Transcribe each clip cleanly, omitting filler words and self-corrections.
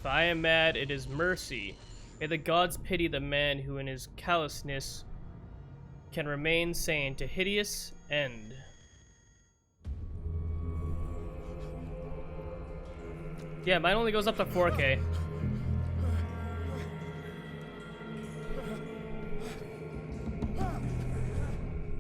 If I am mad, it is mercy. May the gods pity the man who in his callousness can remain sane to hideous end. Yeah, mine only goes up to 4K.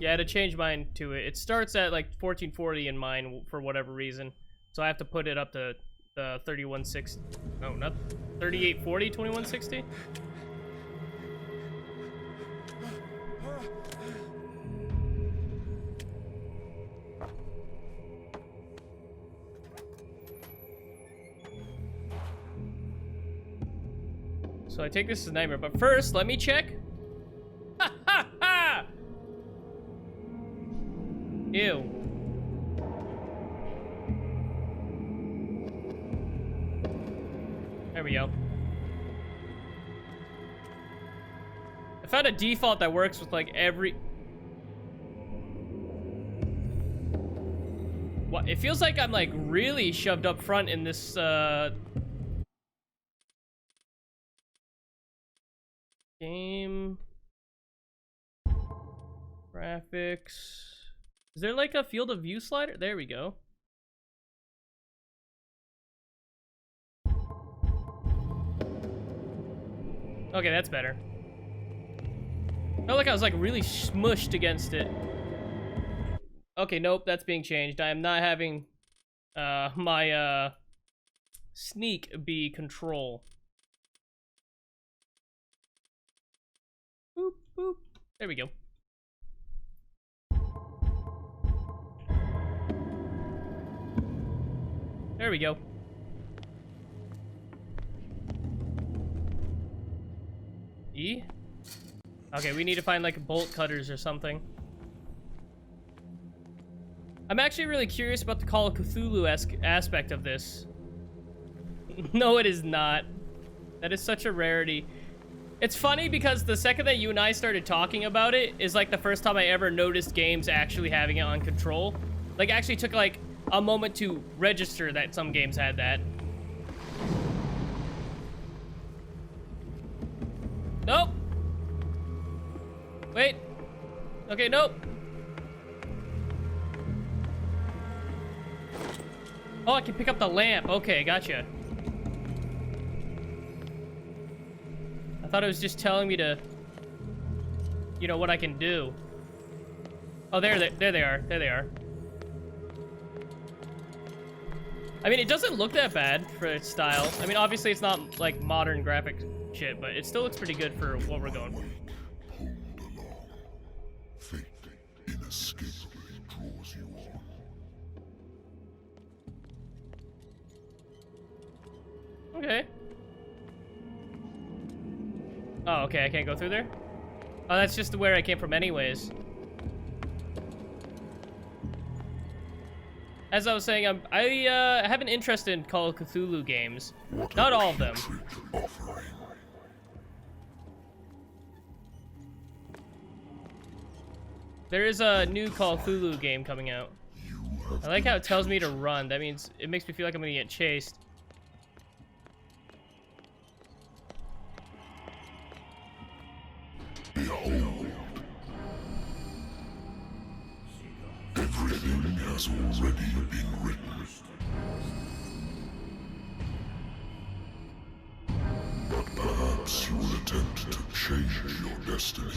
Yeah, I had to change mine to it. It starts at like 1440 in mine for whatever reason. So I have to put it up to the 3160. No, not 3840, 2160. So I take this as a nightmare, but first, let me check. Ha ha ha! Ew. There we go. I found a default that works with like every... What? It feels like I'm like really shoved up front in this game. Graphics. Is there like a field of view slider? There we go. Okay, that's better. Felt like I was like really smushed against it. Okay, nope, that's being changed. I am not having my sneak be control. Boop, boop. There we go. There we go. E? Okay, we need to find like bolt cutters or something. I'm actually really curious about the Call of Cthulhu-esque aspect of this. No, it is not. That is such a rarity. It's funny because the second that you and I started talking about it is like the first time I ever noticed games actually having it on control. Like, actually took like a moment to register that some games had that. Nope. Wait. Okay, nope. Oh, I can pick up the lamp. Okay, gotcha. I thought it was just telling me to, you know, what I can do. Oh, there they are. There they are. I mean, it doesn't look that bad for its style. I mean, obviously it's not like modern graphic shit, but it still looks pretty good for what we're going for. Fate inescapably draws you on. Okay. Oh, okay, I can't go through there? Oh, that's just where I came from anyways. As I was saying, I have an interest in Call of Cthulhu games. Not all of them. There is a new Call of Cthulhu game coming out. I like how it tells me to run. That means it makes me feel like I'm gonna get chased. Behold. Everything has already been written. But perhaps you will attempt to change your destiny.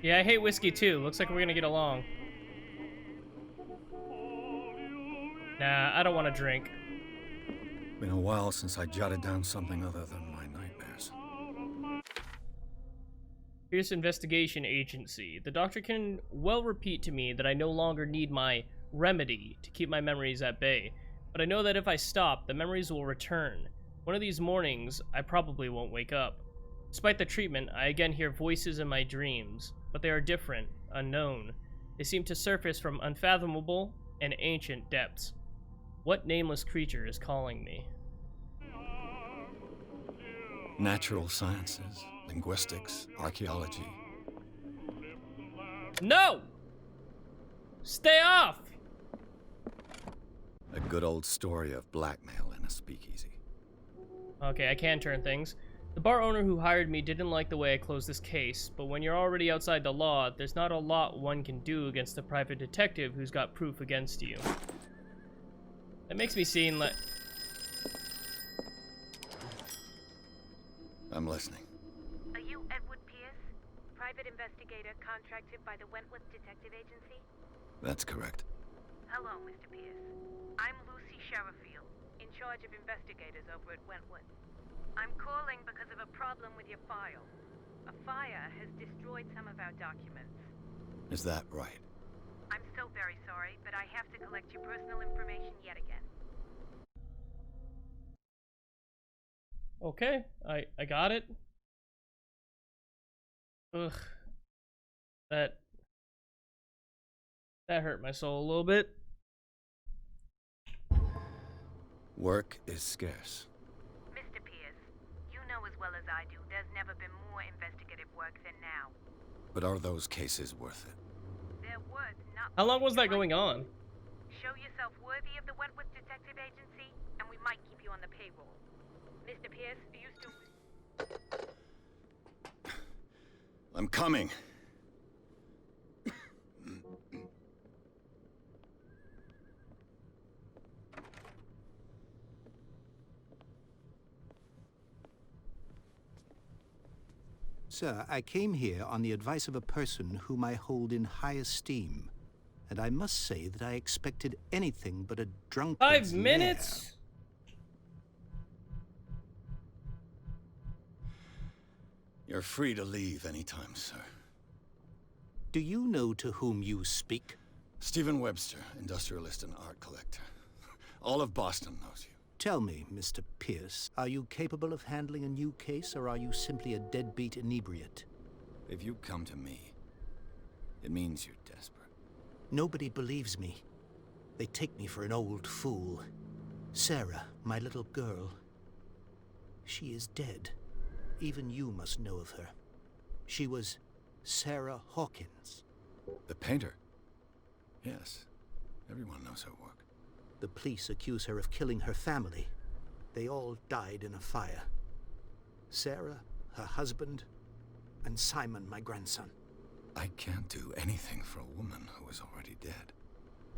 Yeah, I hate whiskey too. Looks like we're gonna get along. Nah, I don't want to drink. Been a while since I jotted down something other than my nightmares. Here's Investigation Agency. The doctor can well repeat to me that I no longer need my remedy to keep my memories at bay. But I know that if I stop, the memories will return. One of these mornings, I probably won't wake up. Despite the treatment, I again hear voices in my dreams, but they are different, unknown. They seem to surface from unfathomable and ancient depths. What nameless creature is calling me? Natural sciences, linguistics, archaeology. No! Stay off! A good old story of blackmail in a speakeasy. Okay, I can turn things. The bar owner who hired me didn't like the way I closed this case, but when you're already outside the law, there's not a lot one can do against a private detective who's got proof against you. That makes me seem like... I'm listening. Are you Edward Pierce, private investigator contracted by the Wentworth Detective Agency? That's correct. Hello, Mr. Pierce. I'm Lucy Sherifield, in charge of investigators over at Wentworth. I'm calling because of a problem with your file. A fire has destroyed some of our documents. Is that right? I'm so very sorry, but I have to collect your personal information yet again. Okay, I got it. Ugh. That hurt my soul a little bit. Work is scarce. Mr. Pierce, you know as well as I do there's never been more investigative work than now. But are those cases worth it? They're worth not... How long was that going on? Show yourself worthy of the Wentworth Detective Agency, and we might keep you on the payroll. Mr. Pierce, are you still... I'm coming. Sir, I came here on the advice of a person whom I hold in high esteem, and I must say that I expected anything but a drunkard's 5 minutes? You're free to leave anytime, sir. Do you know to whom you speak? Stephen Webster, industrialist and art collector. All of Boston knows you. Tell me, Mr. Pierce, are you capable of handling a new case, or are you simply a deadbeat inebriate? If you come to me, it means you're desperate. Nobody believes me. They take me for an old fool. Sarah, my little girl, she is dead. Even you must know of her. She was Sarah Hawkins. The painter? Yes. Everyone knows her work. The police accuse her of killing her family. They all died in a fire. Sarah, her husband, and Simon, my grandson. I can't do anything for a woman who is already dead.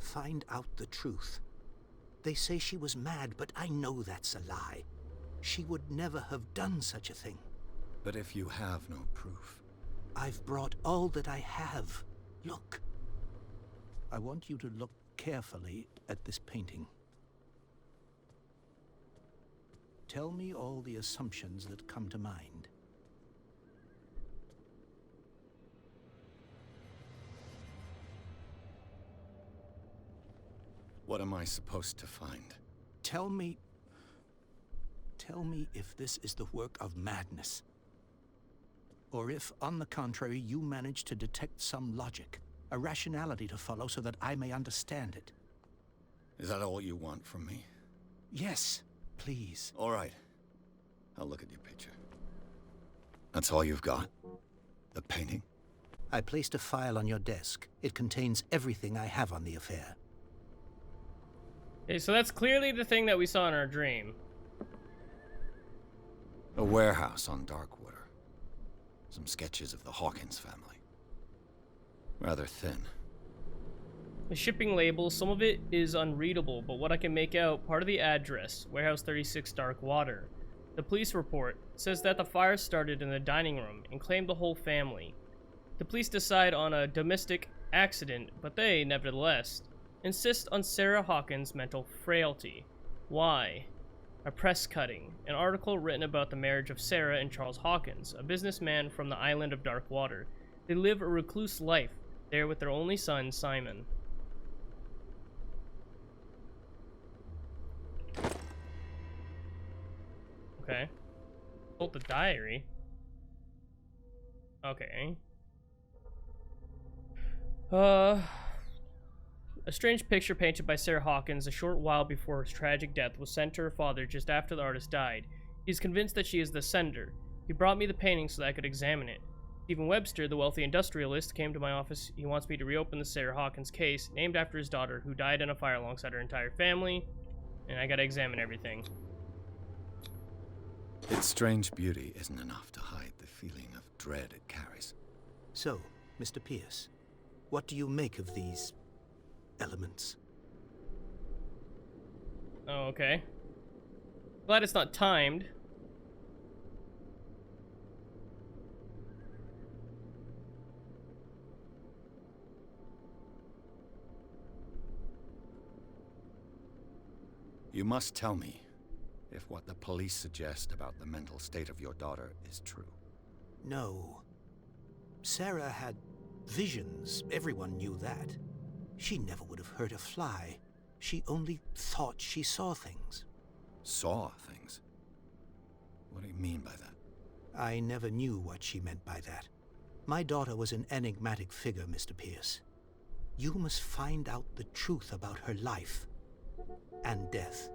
Find out the truth. They say she was mad, but I know that's a lie. She would never have done such a thing. But if you have no proof... I've brought all that I have. Look. I want you to look carefully at this painting. Tell me all the assumptions that come to mind. What am I supposed to find? Tell me if this is the work of madness. Or if, on the contrary, you manage to detect some logic, a rationality to follow so that I may understand it. Is that all you want from me? Yes, please. All right. I'll look at your picture. That's all you've got? The painting? I placed a file on your desk. It contains everything I have on the affair. Okay, so that's clearly the thing that we saw in our dream. A warehouse on Darkwater. Some sketches of the Hawkins family. Rather thin. The shipping label, some of it is unreadable, but what I can make out, part of the address, Warehouse 36 Darkwater. The police report says that the fire started in the dining room and claimed the whole family. The police decide on a domestic accident, but they, nevertheless, insist on Sarah Hawkins' mental frailty. Why? A press cutting, an article written about the marriage of Sarah and Charles Hawkins, a businessman from the island of Darkwater. They live a recluse life there with their only son, Simon. Okay. Pulled the diary. Okay. A strange picture painted by Sarah Hawkins a short while before his tragic death was sent to her father just after the artist died. He's convinced that she is the sender. He brought me the painting so that I could examine it. Stephen Webster, the wealthy industrialist, came to my office. He wants me to reopen the Sarah Hawkins case, named after his daughter, who died in a fire alongside her entire family, and I gotta examine everything. Its strange beauty isn't enough to hide the feeling of dread it carries. So, Mr. Pierce, what do you make of these elements? Oh, okay. Glad it's not timed. You must tell me if what the police suggest about the mental state of your daughter is true. No. Sarah had visions. Everyone knew that. She never would have hurt a fly. She only thought she saw things. Saw things? What do you mean by that? I never knew what she meant by that. My daughter was an enigmatic figure, Mr. Pierce. You must find out the truth about her life and death.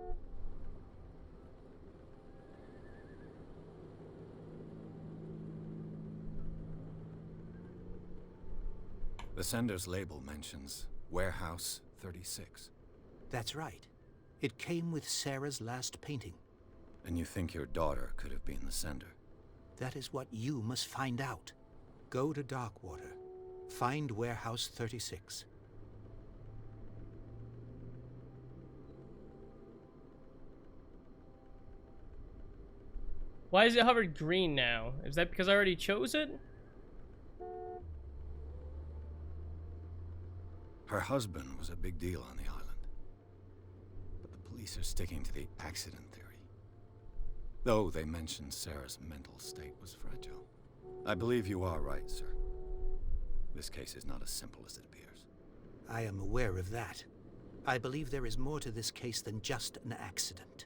The sender's label mentions Warehouse 36. That's right. It came with Sarah's last painting. And you think your daughter could have been the sender? That is what you must find out. Go to Darkwater. Find Warehouse 36. Why is it hovered green now? Is that because I already chose it? Her husband was a big deal on the island. But the police are sticking to the accident theory. Though they mentioned Sarah's mental state was fragile. I believe you are right, sir. This case is not as simple as it appears. I am aware of that. I believe there is more to this case than just an accident.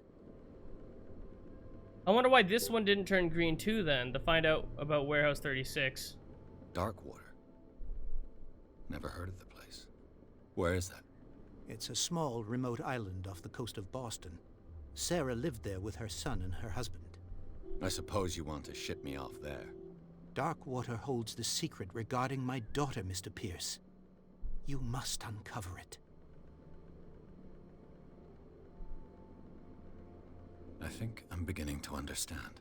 I wonder why this one didn't turn green too then, to find out about Warehouse 36. Darkwater. Never heard of the place. Where is that? It's a small, remote island off the coast of Boston. Sarah lived there with her son and her husband. I suppose you want to ship me off there. Darkwater holds the secret regarding my daughter, Mr. Pierce. You must uncover it. I think I'm beginning to understand.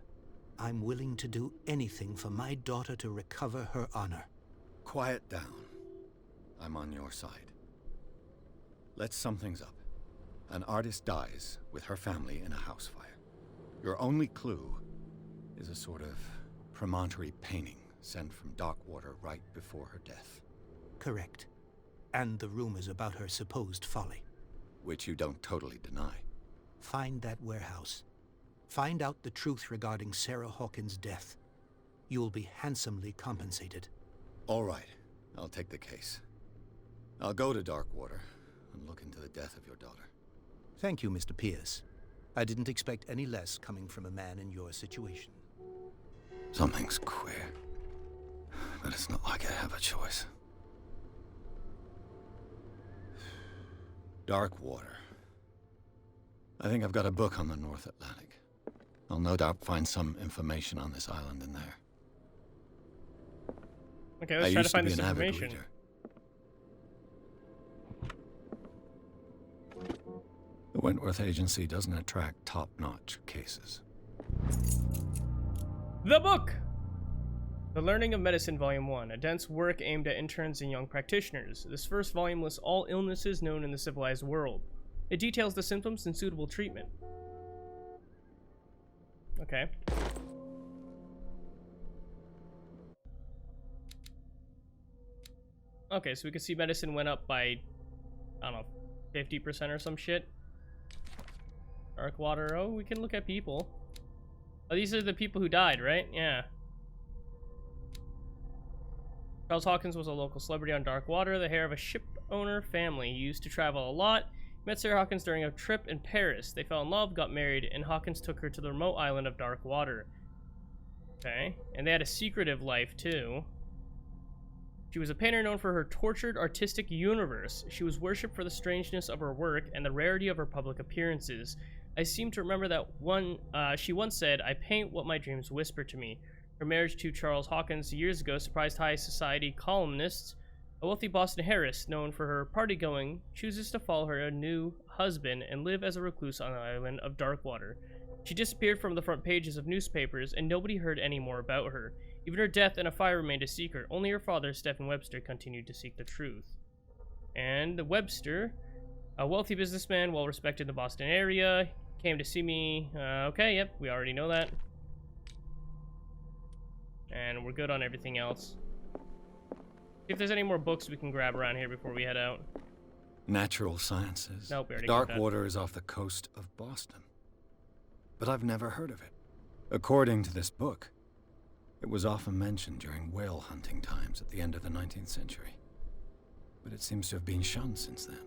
I'm willing to do anything for my daughter to recover her honor. Quiet down. I'm on your side. Let's sum things up. An artist dies with her family in a house fire. Your only clue is a sort of promontory painting sent from Darkwater right before her death. Correct. And the rumors about her supposed folly. Which you don't totally deny. Find that warehouse. Find out the truth regarding Sarah Hawkins' death. You'll be handsomely compensated. All right, I'll take the case. I'll go to Darkwater and look into the death of your daughter. Thank you, Mr. Pierce. I didn't expect any less coming from a man in your situation. Something's queer. But it's not like I have a choice. Darkwater. I think I've got a book on the North Atlantic. I'll no doubt find some information on this island in there. Okay, I let's try to used find be this an avid information. reader. The Wentworth Agency doesn't attract top-notch cases. The book! The Learning of Medicine, Volume 1, a dense work aimed at interns and young practitioners. This first volume lists all illnesses known in the civilized world. It details the symptoms and suitable treatment. Okay. Okay, so we can see medicine went up by, I don't know, 50% or some shit. Darkwater. Oh, we can look at people. Oh, these are the people who died, right? Yeah. Charles Hawkins was a local celebrity on Darkwater, the heir of a ship owner family. He used to travel a lot. Met Sarah Hawkins during a trip in Paris. They fell in love, got married, and Hawkins took her to the remote island of Darkwater. Okay, and they had a secretive life too. She was a painter known for her tortured artistic universe. She was worshipped for the strangeness of her work and the rarity of her public appearances. I seem to remember that she once said, "I paint what my dreams whisper to me." Her marriage to Charles Hawkins years ago surprised high society columnists. A wealthy Boston heiress known for her party-going chooses to follow her new husband and live as a recluse on the island of Darkwater. She disappeared from the front pages of newspapers, and nobody heard any more about her. Even her death in a fire remained a secret. Only her father, Stephen Webster, continued to seek the truth. And Webster, a wealthy businessman, well-respected in the Boston area, came to see me. Okay, yep, we already know that. And we're good on everything else. See if there's any more books we can grab around here before we head out. Natural sciences. Nope, we already got that. Darkwater is off the coast of Boston. But I've never heard of it. According to this book, it was often mentioned during whale hunting times at the end of the 19th century. But it seems to have been shunned since then.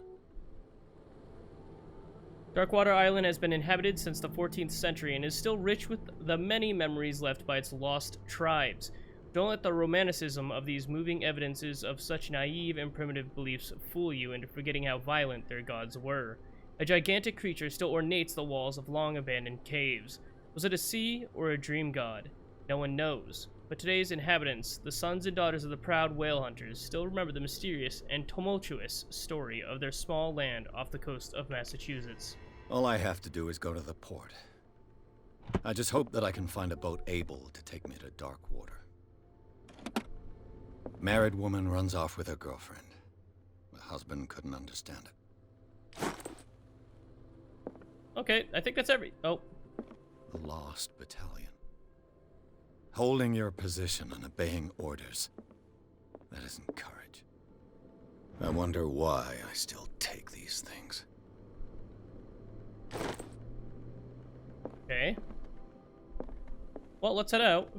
Darkwater Island has been inhabited since the 14th century and is still rich with the many memories left by its lost tribes. Don't let the romanticism of these moving evidences of such naive and primitive beliefs fool you into forgetting how violent their gods were. A gigantic creature still ornates the walls of long-abandoned caves. Was it a sea or a dream god? No one knows. But today's inhabitants, the sons and daughters of the proud whale hunters, still remember the mysterious and tumultuous story of their small land off the coast of Massachusetts. All I have to do is go to the port. I just hope that I can find a boat able to take me to Darkwater. Married woman runs off with her girlfriend. The husband couldn't understand it. Okay, I think that's The Lost Battalion. Holding your position and obeying orders. That isn't courage. I wonder why I still take these things. Okay. Well, let's head out.